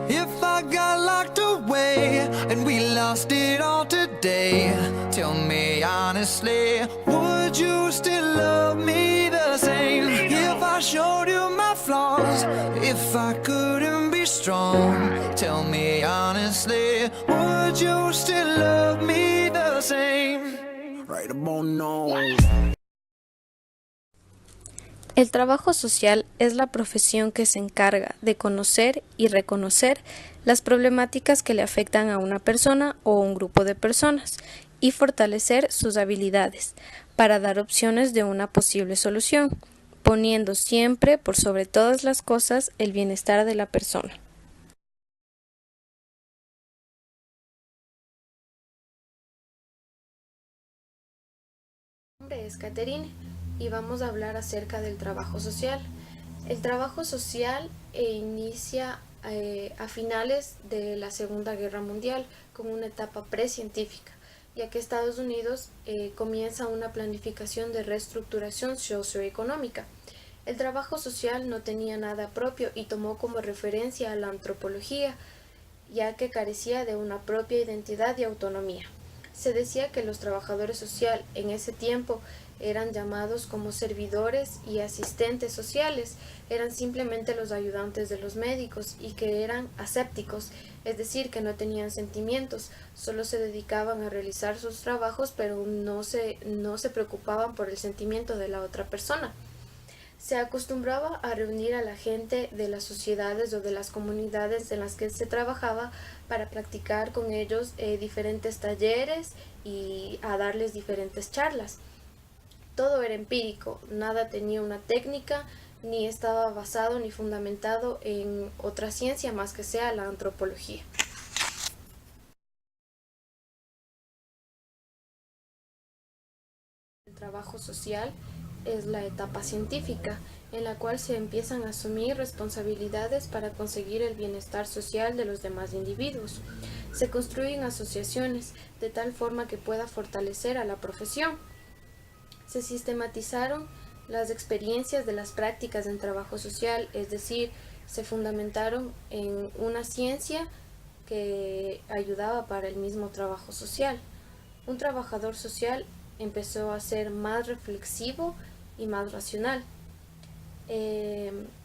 If I got locked away and we lost it all today, tell me honestly, would you still love me the same? If I showed you my flaws, if I couldn't be strong, tell me honestly, would you still love me the same? Right about now. El trabajo social es la profesión que se encarga de conocer y reconocer las problemáticas que le afectan a una persona o un grupo de personas y fortalecer sus habilidades para dar opciones de una posible solución, poniendo siempre por sobre todas las cosas el bienestar de la persona. Mi nombre es Caterine y vamos a hablar acerca del trabajo social. El trabajo social inicia a finales de la Segunda Guerra Mundial con una etapa precientífica, ya que Estados Unidos comienza una planificación de reestructuración socioeconómica. El trabajo social no tenía nada propio y tomó como referencia a la antropología, ya que carecía de una propia identidad y autonomía. Se decía que los trabajadores sociales en ese tiempo eran llamados como servidores y asistentes sociales, eran simplemente los ayudantes de los médicos y que eran asépticos, es decir, que no tenían sentimientos, solo se dedicaban a realizar sus trabajos, pero no se preocupaban por el sentimiento de la otra persona. Se acostumbraba a reunir a la gente de las sociedades o de las comunidades en las que se trabajaba para practicar con ellos diferentes talleres y a darles diferentes charlas. Todo era empírico, nada tenía una técnica, ni estaba basado ni fundamentado en otra ciencia más que sea la antropología. El trabajo social es la etapa científica, en la cual se empiezan a asumir responsabilidades para conseguir el bienestar social de los demás individuos. Se construyen asociaciones de tal forma que pueda fortalecer a la profesión. Se sistematizaron las experiencias de las prácticas en trabajo social, es decir, se fundamentaron en una ciencia que ayudaba para el mismo trabajo social. Un trabajador social empezó a ser más reflexivo y más racional.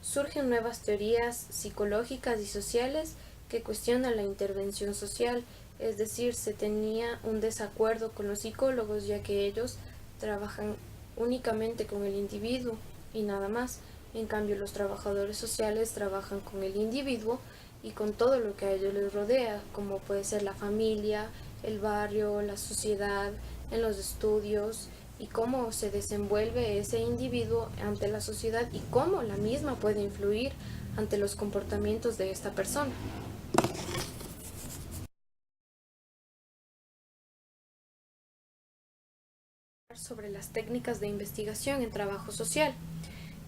Surgen nuevas teorías psicológicas y sociales que cuestionan la intervención social, es decir, se tenía un desacuerdo con los psicólogos ya que ellos trabajan únicamente con el individuo y nada más. En cambio, los trabajadores sociales trabajan con el individuo y con todo lo que a ellos les rodea, como puede ser la familia, el barrio, la sociedad, en los estudios y cómo se desenvuelve ese individuo ante la sociedad y cómo la misma puede influir ante los comportamientos de esta persona. Sobre las técnicas de investigación en trabajo social.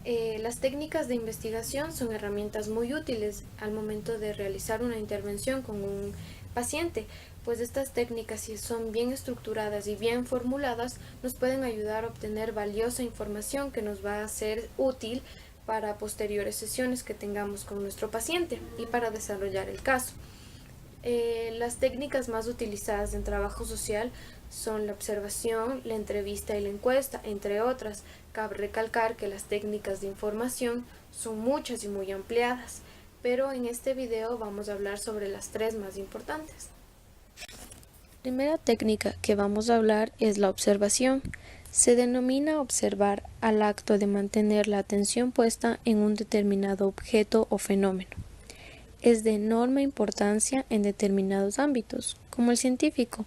Las técnicas de investigación son herramientas muy útiles al momento de realizar una intervención con un paciente, pues estas técnicas, si son bien estructuradas y bien formuladas, nos pueden ayudar a obtener valiosa información que nos va a ser útil para posteriores sesiones que tengamos con nuestro paciente y para desarrollar el caso. Las técnicas más utilizadas en trabajo social son la observación, la entrevista y la encuesta, entre otras. Cabe recalcar que las técnicas de información son muchas y muy ampliadas, pero en este video vamos a hablar sobre las tres más importantes. La primera técnica que vamos a hablar es la observación. Se denomina observar al acto de mantener la atención puesta en un determinado objeto o fenómeno. Es de enorme importancia en determinados ámbitos, como el científico,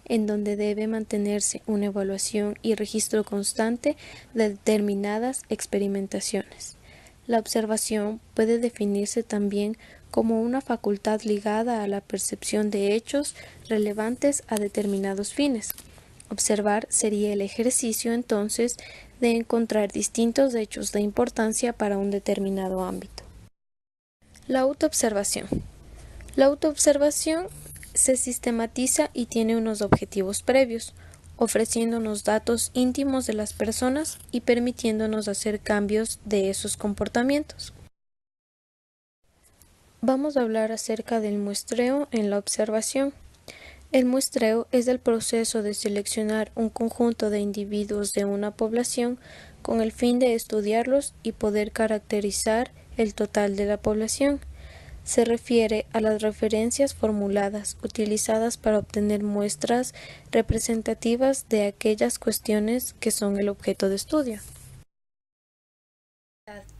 en donde debe mantenerse una evaluación y registro constante de determinadas experimentaciones. La observación puede definirse también como una facultad ligada a la percepción de hechos relevantes a determinados fines. Observar sería el ejercicio, entonces, de encontrar distintos hechos de importancia para un determinado ámbito. La autoobservación. La autoobservación se sistematiza y tiene unos objetivos previos, ofreciéndonos datos íntimos de las personas y permitiéndonos hacer cambios de esos comportamientos. Vamos a hablar acerca del muestreo en la observación. El muestreo es el proceso de seleccionar un conjunto de individuos de una población con el fin de estudiarlos y poder caracterizar el total de la población. Se refiere a las referencias formuladas utilizadas para obtener muestras representativas de aquellas cuestiones que son el objeto de estudio.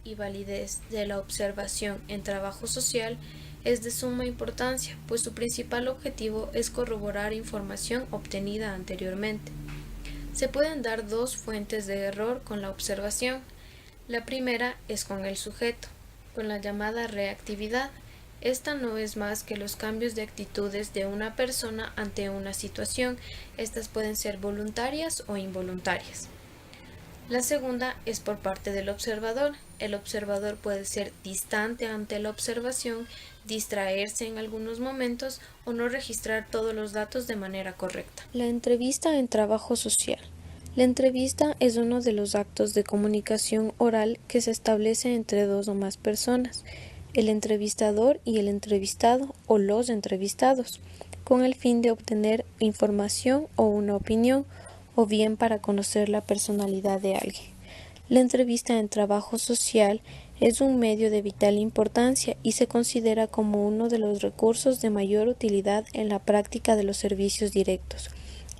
Y validez de la observación en trabajo social es de suma importancia, pues su principal objetivo es corroborar información obtenida anteriormente. Se pueden dar dos fuentes de error con la observación. La primera es con el sujeto, con la llamada reactividad. Esta no es más que los cambios de actitudes de una persona ante una situación. Estas pueden ser voluntarias o involuntarias. La segunda es por parte del observador. El observador puede ser distante ante la observación, distraerse en algunos momentos o no registrar todos los datos de manera correcta. La entrevista en trabajo social. La entrevista es uno de los actos de comunicación oral que se establece entre dos o más personas, el entrevistador y el entrevistado o los entrevistados, con el fin de obtener información o una opinión, o bien para conocer la personalidad de alguien. La entrevista en trabajo social es un medio de vital importancia y se considera como uno de los recursos de mayor utilidad en la práctica de los servicios directos.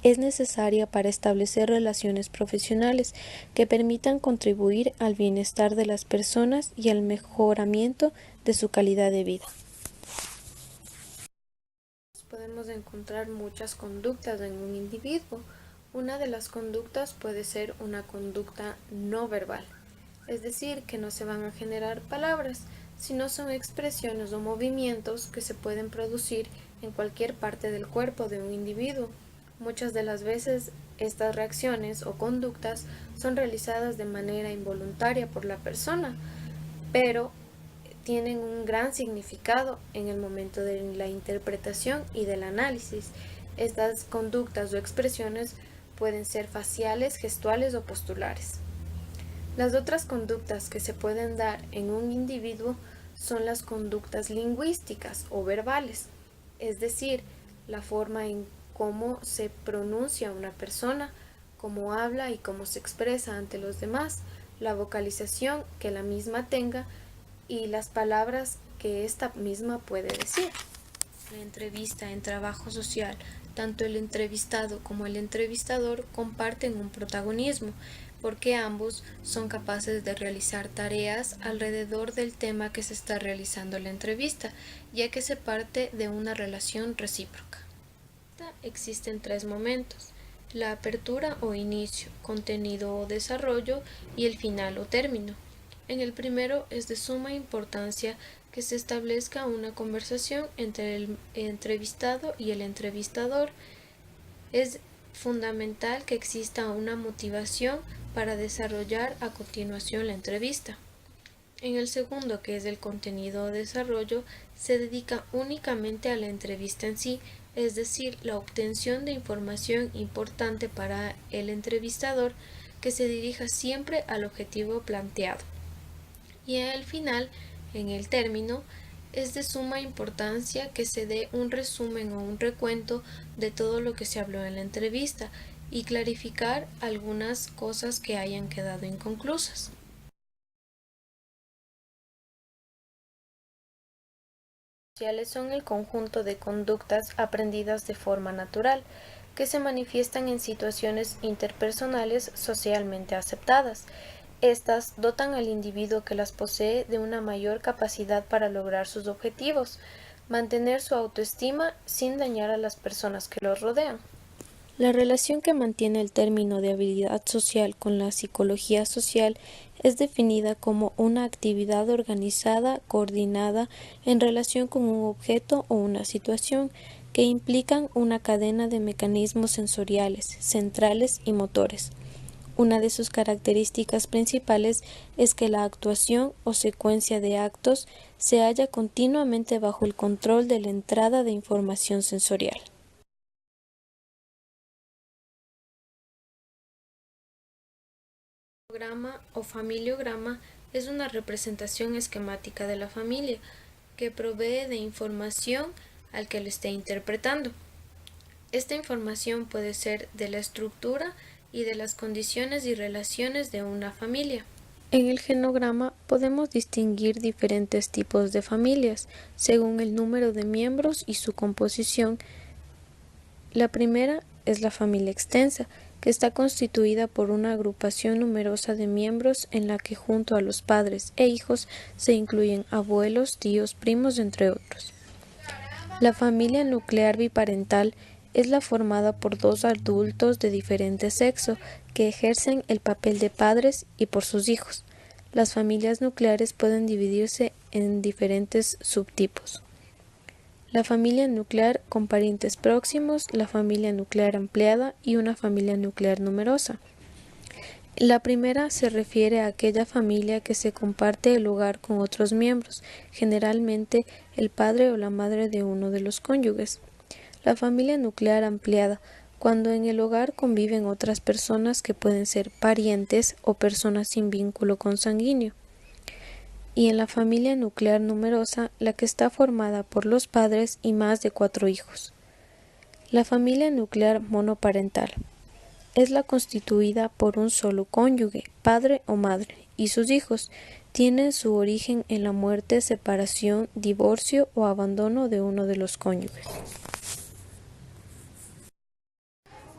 Es necesaria para establecer relaciones profesionales que permitan contribuir al bienestar de las personas y al mejoramiento de su calidad de vida. Podemos encontrar muchas conductas en un individuo. Una de las conductas puede ser una conducta no verbal, es decir, que no se van a generar palabras, sino son expresiones o movimientos que se pueden producir en cualquier parte del cuerpo de un individuo. Muchas de las veces estas reacciones o conductas son realizadas de manera involuntaria por la persona, pero tienen un gran significado en el momento de la interpretación y del análisis. Estas conductas o expresiones pueden ser faciales, gestuales o postulares. Las otras conductas que se pueden dar en un individuo son las conductas lingüísticas o verbales, es decir, la forma en cómo se pronuncia una persona, cómo habla y cómo se expresa ante los demás, la vocalización que la misma tenga y las palabras que ésta misma puede decir. La entrevista en trabajo social, tanto el entrevistado como el entrevistador comparten un protagonismo, porque ambos son capaces de realizar tareas alrededor del tema que se está realizando la entrevista, ya que se parte de una relación recíproca. Existen tres momentos: la apertura o inicio, contenido o desarrollo y el final o término. En el primero es de suma importancia que se establezca una conversación entre el entrevistado y el entrevistador. Es fundamental que exista una motivación para desarrollar a continuación la entrevista. En el segundo, que es el contenido o desarrollo, se dedica únicamente a la entrevista en sí, es decir, la obtención de información importante para el entrevistador que se dirija siempre al objetivo planteado. Y al final, en el término, es de suma importancia que se dé un resumen o un recuento de todo lo que se habló en la entrevista y clarificar algunas cosas que hayan quedado inconclusas. Sociales son el conjunto de conductas aprendidas de forma natural, que se manifiestan en situaciones interpersonales socialmente aceptadas. Estas dotan al individuo que las posee de una mayor capacidad para lograr sus objetivos, mantener su autoestima sin dañar a las personas que los rodean. La relación que mantiene el término de habilidad social con la psicología social es definida como una actividad organizada, coordinada, en relación con un objeto o una situación, que implican una cadena de mecanismos sensoriales, centrales y motores. Una de sus características principales es que la actuación o secuencia de actos se halla continuamente bajo el control de la entrada de información sensorial. Familiograma o familiograma es una representación esquemática de la familia. que provee de información al que lo esté interpretando. Esta información puede ser de la estructura y de las condiciones y relaciones de una familia. En el genograma podemos distinguir diferentes tipos de familias según el número de miembros y su composición. La primera es la familia extensa, que está constituida por una agrupación numerosa de miembros en la que junto a los padres e hijos se incluyen abuelos, tíos, primos, entre otros. La familia nuclear biparental es la formada por dos adultos de diferente sexo que ejercen el papel de padres y por sus hijos. Las familias nucleares pueden dividirse en diferentes subtipos. La familia nuclear con parientes próximos, la familia nuclear ampliada y una familia nuclear numerosa. La primera se refiere a aquella familia que se comparte el hogar con otros miembros, generalmente el padre o la madre de uno de los cónyuges. La familia nuclear ampliada, cuando en el hogar conviven otras personas que pueden ser parientes o personas sin vínculo consanguíneo. Y en la familia nuclear numerosa, la que está formada por los padres y más de 4 hijos. La familia nuclear monoparental es la constituida por un solo cónyuge, padre o madre, y sus hijos. Tienen su origen en la muerte, separación, divorcio o abandono de uno de los cónyuges.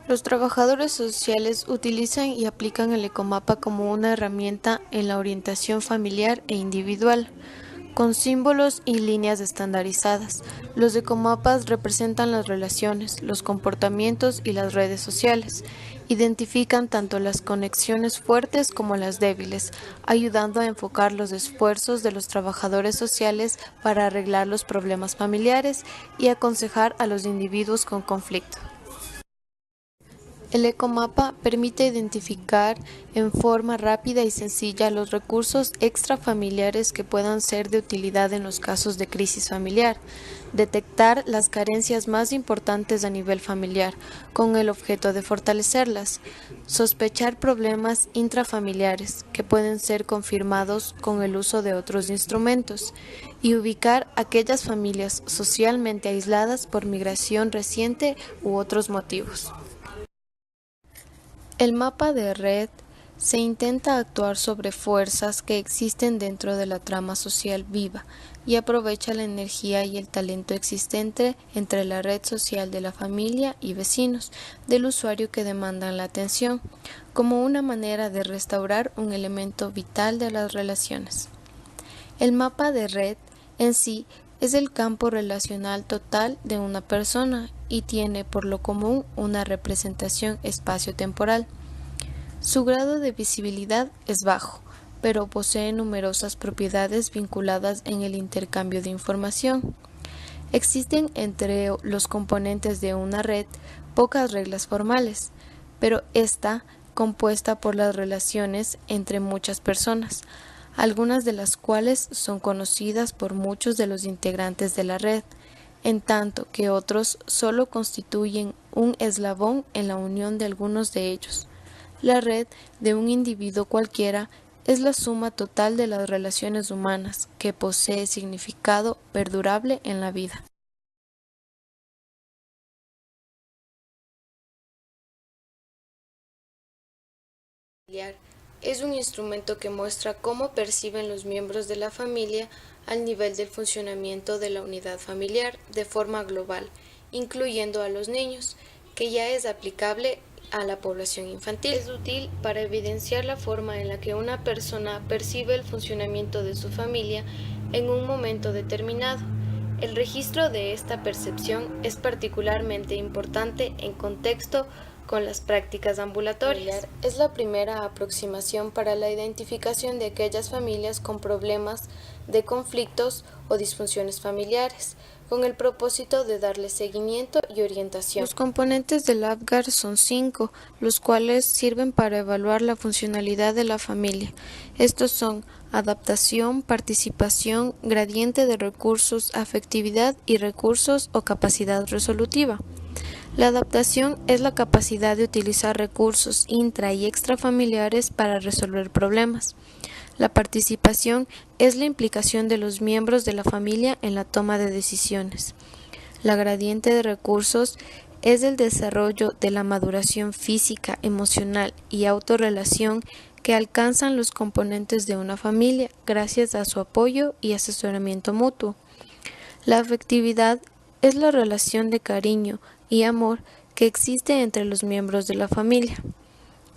Los trabajadores sociales utilizan y aplican el ecomapa como una herramienta en la orientación familiar e individual, con símbolos y líneas estandarizadas. Los ecomapas representan las relaciones, los comportamientos y las redes sociales. Identifican tanto las conexiones fuertes como las débiles, ayudando a enfocar los esfuerzos de los trabajadores sociales para arreglar los problemas familiares y aconsejar a los individuos con conflicto. El ecomapa permite identificar en forma rápida y sencilla los recursos extrafamiliares que puedan ser de utilidad en los casos de crisis familiar, detectar las carencias más importantes a nivel familiar, con el objeto de fortalecerlas, sospechar problemas intrafamiliares que pueden ser confirmados con el uso de otros instrumentos, y ubicar aquellas familias socialmente aisladas por migración reciente u otros motivos. El mapa de red se intenta actuar sobre fuerzas que existen dentro de la trama social viva y aprovecha la energía y el talento existente entre la red social de la familia y vecinos del usuario que demandan la atención, como una manera de restaurar un elemento vital de las relaciones. El mapa de red en sí es el campo relacional total de una persona y tiene por lo común una representación espacio-temporal. Su grado de visibilidad es bajo, pero posee numerosas propiedades vinculadas en el intercambio de información. Existen entre los componentes de una red pocas reglas formales, pero está compuesta por las relaciones entre muchas personas, algunas de las cuales son conocidas por muchos de los integrantes de la red, en tanto que otros solo constituyen un eslabón en la unión de algunos de ellos. La red de un individuo cualquiera es la suma total de las relaciones humanas que posee significado perdurable en la vida. Es un instrumento que muestra cómo perciben los miembros de la familia al nivel del funcionamiento de la unidad familiar de forma global, incluyendo a los niños, que ya es aplicable a la población infantil. Es útil para evidenciar la forma en la que una persona percibe el funcionamiento de su familia en un momento determinado. El registro de esta percepción es particularmente importante en contexto con las prácticas ambulatorias. Es la primera aproximación para la identificación de aquellas familias con problemas de conflictos o disfunciones familiares, con el propósito de darle seguimiento y orientación. Los componentes del APGAR son 5, los cuales sirven para evaluar la funcionalidad de la familia. Estos son adaptación, participación, gradiente de recursos, afectividad y recursos o capacidad resolutiva. La adaptación es la capacidad de utilizar recursos intra y extrafamiliares para resolver problemas. La participación es la implicación de los miembros de la familia en la toma de decisiones. La gradiente de recursos es el desarrollo de la maduración física, emocional y autorrelación que alcanzan los componentes de una familia gracias a su apoyo y asesoramiento mutuo. La afectividad es la relación de cariño y amor que existe entre los miembros de la familia.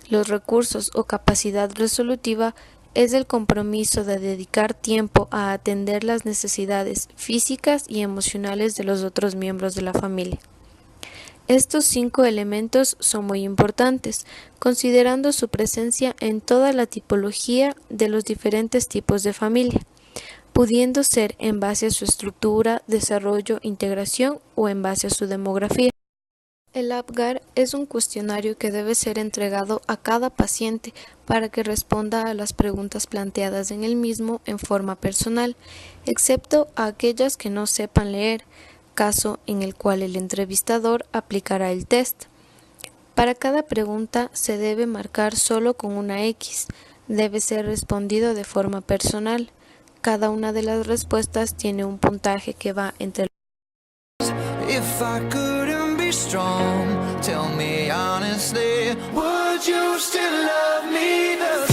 Los recursos o capacidad resolutiva es el compromiso de dedicar tiempo a atender las necesidades físicas y emocionales de los otros miembros de la familia. Estos 5 elementos son muy importantes, considerando su presencia en toda la tipología de los diferentes tipos de familia, pudiendo ser en base a su estructura, desarrollo, integración o en base a su demografía. El APGAR es un cuestionario que debe ser entregado a cada paciente para que responda a las preguntas planteadas en el mismo en forma personal, excepto a aquellas que no sepan leer, caso en el cual el entrevistador aplicará el test. Para cada pregunta se debe marcar solo con una X, debe ser respondido de forma personal. Cada una de las respuestas tiene un puntaje que va entre If I couldn't be strong, tell me honestly, would you still love me the